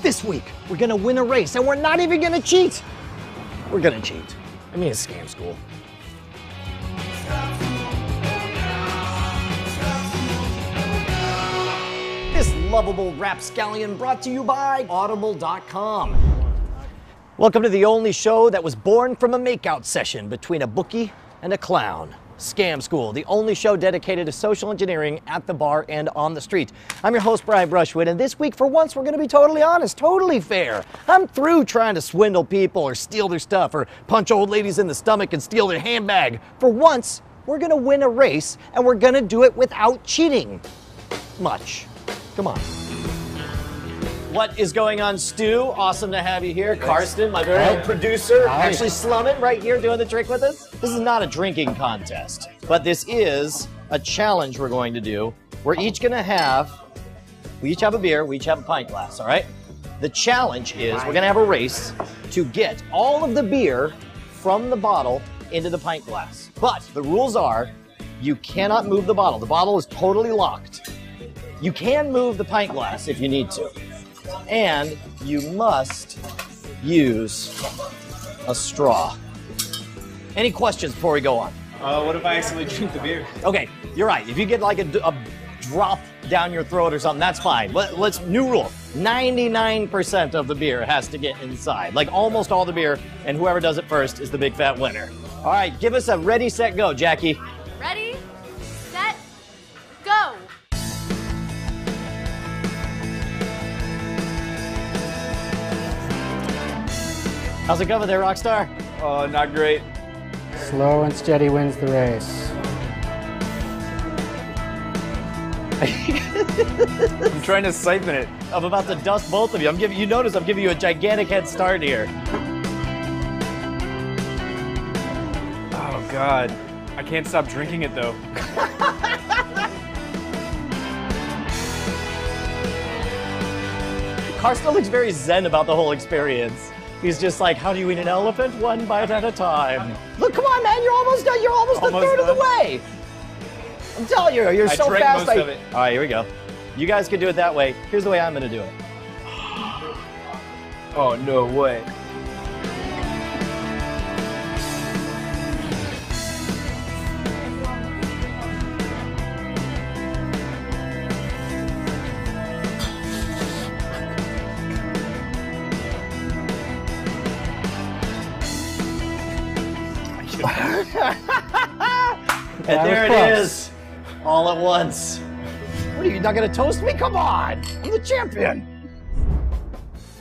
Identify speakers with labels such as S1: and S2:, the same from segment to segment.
S1: This week, we're gonna win a race, and we're not even gonna cheat. We're gonna cheat. I mean, it's Scam School. This lovable rapscallion brought to you by Audible.com. Welcome to the only show that was born from a makeout session between a bookie and a clown. Scam School, the only show dedicated to social engineering at the bar and on the street. I'm your host, Brian Brushwood, and this week, for once, we're going to be totally honest, totally fair. I'm through trying to swindle people or steal their stuff or punch old ladies in the stomach and steal their handbag. For once, we're going to win a race, and we're going to do it without cheating much. Come on. What is going on, Stu? Awesome to have you here. Karsten, my very own producer, actually Slumming right here doing the trick with us. This is not a drinking contest, but this is a challenge we're going to do. We're each going to have, we each have a beer, we each have a pint glass, all right? The challenge is we're going to have a race to get all of the beer from the bottle into the pint glass. But the rules are you cannot move the bottle. The bottle is totally locked. You can move the pint glass if you need to. And you must use a straw. Any questions before we go on?
S2: What if I accidentally drink the beer?
S1: Okay, you're right. If you get like a drop down your throat or something, that's fine. Let's new rule. 99% of the beer has to get inside. Like almost all the beer, and whoever does it first is the big fat winner. All right, give us a ready, set, go, Jackie.
S3: Ready, set, go.
S1: How's it going there, Rockstar?
S2: Not great.
S4: Slow and steady wins the race.
S2: I'm trying to siphon it.
S1: I'm about to dust both of you. You notice I'm giving you a gigantic head start here.
S2: Oh, God. I can't stop drinking it, though.
S1: Karsten looks very zen about the whole experience. He's just like, how do you eat an elephant? One bite at a time. Look, come on, man, you're almost done. You're almost a third of the way. I'm telling you, you're so
S2: drank
S1: fast.
S2: most of it.
S1: All right, here we go. You guys can do it that way. Here's the way I'm gonna do it.
S2: Oh, no way.
S1: And there it is, all at once. What are you, not gonna toast me? Come on, I'm the champion.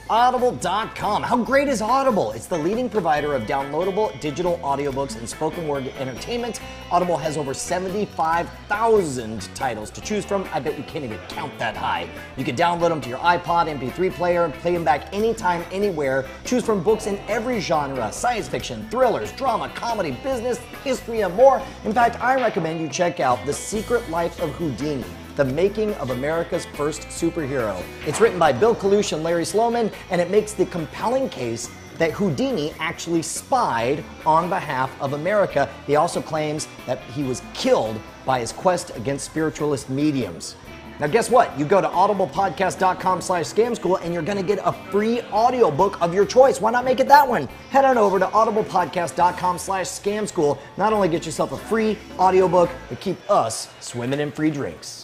S1: Audible.com. How great is Audible? It's the leading provider of downloadable digital audiobooks and spoken word entertainment. Audible has over 75,000 titles to choose from. I bet you can't even count that high. You can download them to your iPod, MP3 player, and play them back anytime, anywhere. Choose from books in every genre: science fiction, thrillers, drama, comedy, business, history, and more. In fact, I recommend you check out The Secret Life of Houdini: The Making of America's First Superhero. It's written by Bill Kalush and Larry Sloman, and it makes the compelling case that Houdini actually spied on behalf of America. He also claims that he was killed by his quest against spiritualist mediums. Now guess what? You go to audiblepodcast.com/scamschool and you're gonna get a free audiobook of your choice. Why not make it that one? Head on over to audiblepodcast.com/scamschool. Not only get yourself a free audiobook, but keep us swimming in free drinks.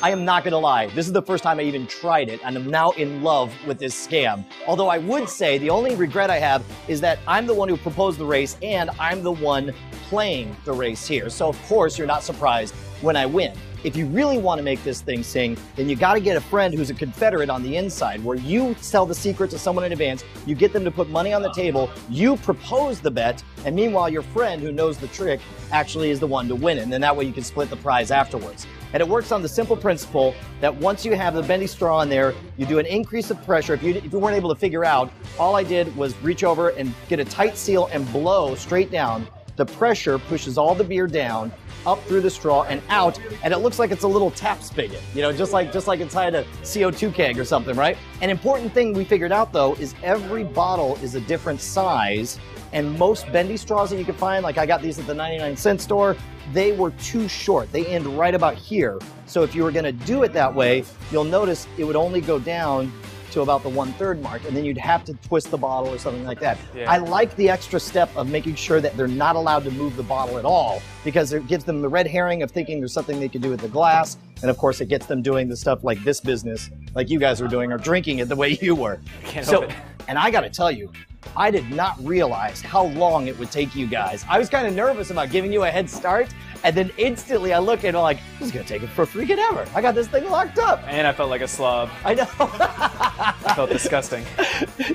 S1: I am not gonna lie, this is the first time I even tried it, and I'm now in love with this scam. Although I would say the only regret I have is that I'm the one who proposed the race and I'm the one playing the race here. So of course you're not surprised when I win. If you really want to make this thing sing, then you got to get a friend who's a Confederate on the inside, where you tell the secret to someone in advance, you get them to put money on the table, you propose the bet, and meanwhile your friend who knows the trick actually is the one to win it, and then that way you can split the prize afterwards. And it works on the simple principle that once you have the bendy straw in there, you do an increase of pressure. If you weren't able to figure out, all I did was reach over and get a tight seal and blow straight down. The pressure pushes all the beer down, up through the straw and out, and it looks like it's a little tap spigot, you know, just like inside a CO2 keg or something, right? An important thing we figured out though is every bottle is a different size, And most bendy straws that you can find, like I got these at the 99-cent store, they were too short. They end right about here. So if you were gonna do it that way, you'll notice it would only go down to about the 1/3 mark, and then you'd have to twist the bottle or something like that.
S2: Yeah.
S1: I like the extra step of making sure that they're not allowed to move the bottle at all, because it gives them the red herring of thinking there's something they can do with the glass, and of course it gets them doing the stuff like this business, like you guys were doing, or drinking it the way you were.
S2: Can't help it.
S1: And I gotta tell you, I did not realize how long it would take you guys. I was kind of nervous about giving you a head start, and then instantly I look and I'm like, this is gonna take it for freaking ever. I got this thing locked up.
S2: And I felt like a slob.
S1: I know.
S2: I felt disgusting.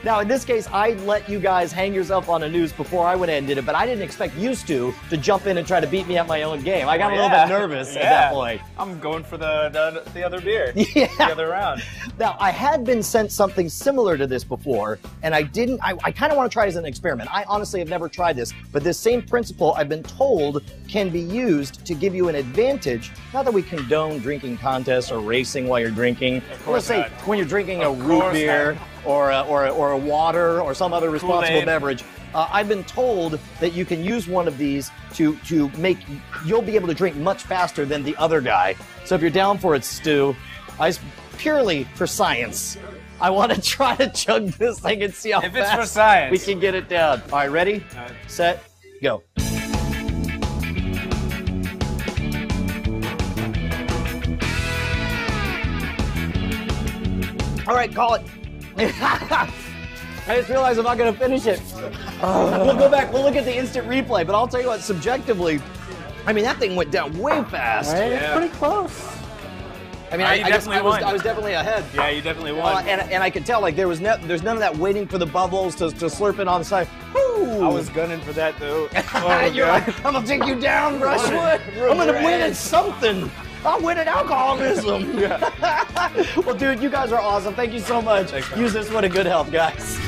S1: Now, in this case, I let you guys hang yourself on a noose before I went ahead and did it, but I didn't expect you to jump in and try to beat me at my own game. I got a little bit nervous at that point.
S2: I'm going for the other beer.
S1: Yeah.
S2: The other round.
S1: Now, I had been sent something similar to this before, and I kind of want to try it as an experiment. I honestly have never tried this, but this same principle I've been told can be used to give you an advantage. Not that we condone drinking contests or racing while you're drinking. Let's say
S2: not.
S1: when you're drinking a
S2: Of
S1: root
S2: course
S1: beer or a water or some other responsible
S2: Kool-Aid.
S1: beverage. I've been told that you can use one of these to make, you'll be able to drink much faster than the other guy. So if you're down for it, Stu, purely for science, I want to try to chug this thing and see how
S2: If it's
S1: fast
S2: for science.
S1: we can get it down. All right, ready, set, go. All right, call it. I just realized I'm not going to finish it. We'll go back, we'll look at the instant replay, but I'll tell you what, subjectively, I mean, that thing went down way fast.
S4: Right?
S2: Yeah.
S4: It's pretty close.
S1: I mean,
S2: You definitely won.
S1: I was definitely ahead.
S2: Yeah, you definitely won.
S1: And I could tell, like, there's none of that waiting for the bubbles to slurp it on the side. Woo!
S2: I was gunning for that though.
S1: You're like, I'm gonna take you down, Brushwood. I'm gonna win at something. I'll win at alcoholism. Well, dude, you guys are awesome. Thank you so much.
S2: Thanks, man.
S1: Use this one in good health, guys.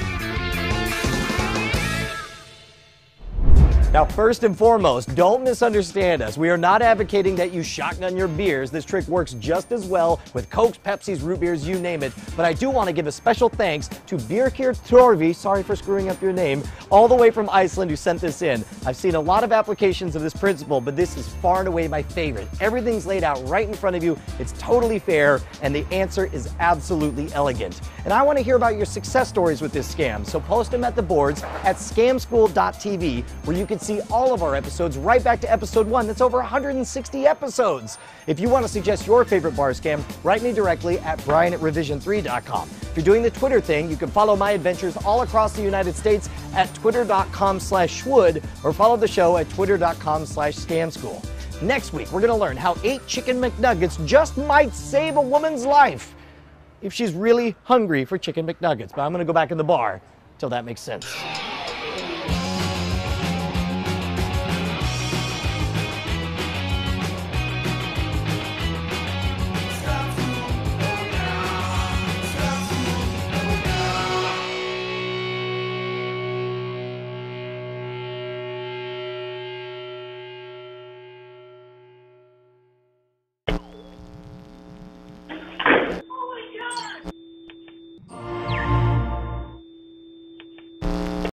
S1: Now, first and foremost, don't misunderstand us. We are not advocating that you shotgun your beers. This trick works just as well with Cokes, Pepsis, root beers, you name it. But I do want to give a special thanks to Birkir Torvi, sorry for screwing up your name, all the way from Iceland who sent this in. I've seen a lot of applications of this principle, but this is far and away my favorite. Everything's laid out right in front of you. It's totally fair, and the answer is absolutely elegant. And I want to hear about your success stories with this scam, so post them at the boards at scamschool.tv, where you can see all of our episodes right back to episode 1. That's over 160 episodes. If you want to suggest your favorite bar scam, write me directly at brian@revision3.com. If you're doing the Twitter thing, you can follow my adventures all across the United States at twitter.com/schwood, or follow the show at twitter.com/scamschool. Next week, we're going to learn how 8 Chicken McNuggets just might save a woman's life if she's really hungry for Chicken McNuggets. But I'm going to go back in the bar till that makes sense.